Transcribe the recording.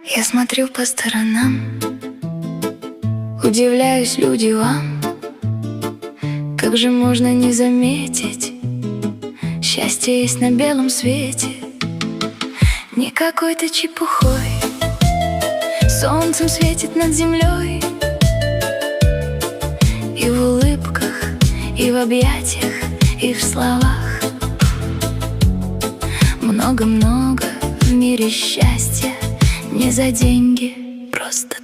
Я смотрю по сторонам, удивляюсь, люди, вам. Как же можно не заметить, счастье есть на белом свете. Не какой-то чепухой солнцем светит над землей. И в улыбках, и в объятиях, и в словах много-много в мире счастья. Не за деньги, просто